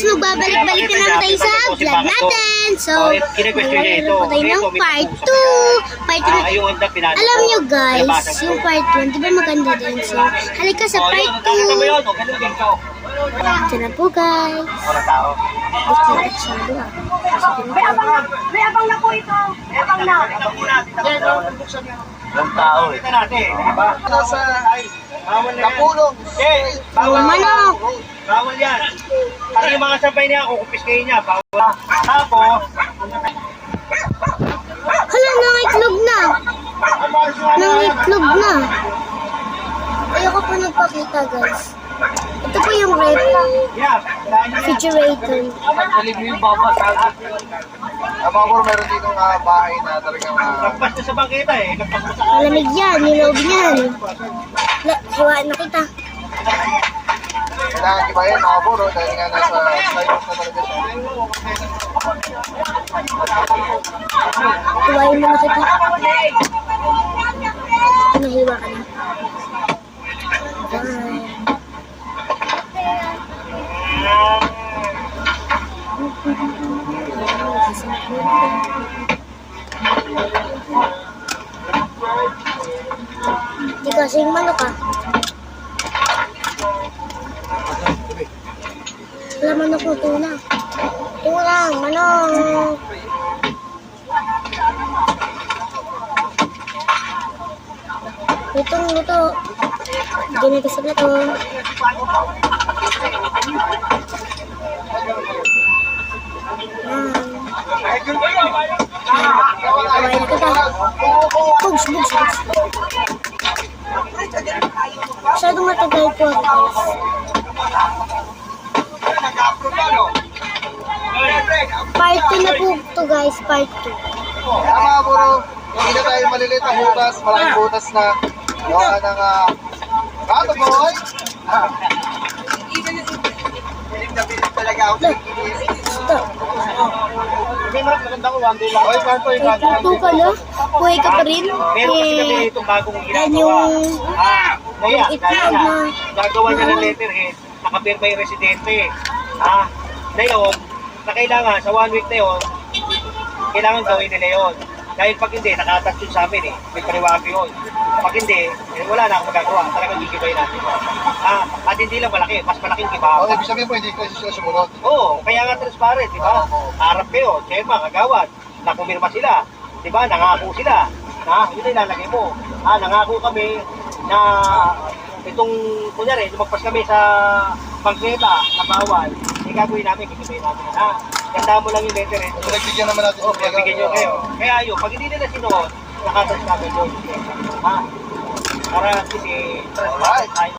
is magbabalik-balik na naman tayo sa vlog natin. So, maglalaro po tayo ng part 2. Part 2 na, alam nyo guys, yung part 1, di ba maganda din? So, halika sa part 2. Ito na po guys. Dikit siya doon. May abang na po ito. May abang na. Ang tao eh. Kita natin, di ba? Nasa Bawal na yan. kapulong. Eh, bawal. Manok. Bawal yan. Pag yung mga sabay niya, kukupis kayo niya. Bawal. Tapos, Hala, nangitlog na. Nangitlog na. Ayoko po nagpakita guys. Ito po yung ref. yeah. Refrigerator. Abang meron dito bahay na talagang Lagpas na sa bangkita eh. Lagpas na sa Malamig yan, yung loob niyan. Hiwaan na kita. kailangan ibayan mga buro dahil nga nasa sliders na talaga siya. Hiwain mo na kita. Nahiwa ka na. Bye. Di kasing manok ka. Wala manok mo, tuna. Tuna, manok. Luto. Ganito sa plato. Kumain na kita. Bugs. Masyadong matagal po ako guys. Part 2 na po ito guys, part 2. Kaya mga buro, hindi na tayo maliliit ang butas, maraming butas na gawa ng kato boy! Stop. Hindi mo maganda ko, one day lang. Oy, kanto, Ito ka na? Buhay ka pa rin? Meron kasi kami itong bagong Yan ginagawa. yung... Kaya, itlog na. gagawa niya ng letterhead, nakapirma yung residente. Ngayon, na kailangan, sa 1 week na yun, kailangan gawin nila yun. Dahil pag hindi, nakatouch yun sa amin eh. May pariwag yun. Pag hindi, wala na akong magagawa. Talagang gigibay natin. At hindi lang malaki, mas malaking gibawa. ibig sabihin po, hindi ko sila sumunod. Oo, kaya nga transparent, di ba? Harap kayo, Chema, kagawad, nakumirma sila, di ba? Nangako sila, yun ay lalagay mo. Nangako kami na itong, kunyari, lumagpas kami sa bangketa na bawal, gagawin namin, gagawin namin, ganda mo lang yung letter, So, nagbigyan naman natin. bigyan nyo kayo. Kaya yun, pag hindi nila sinuot, nakatouch namin yun. Para kasi, transparent tayo.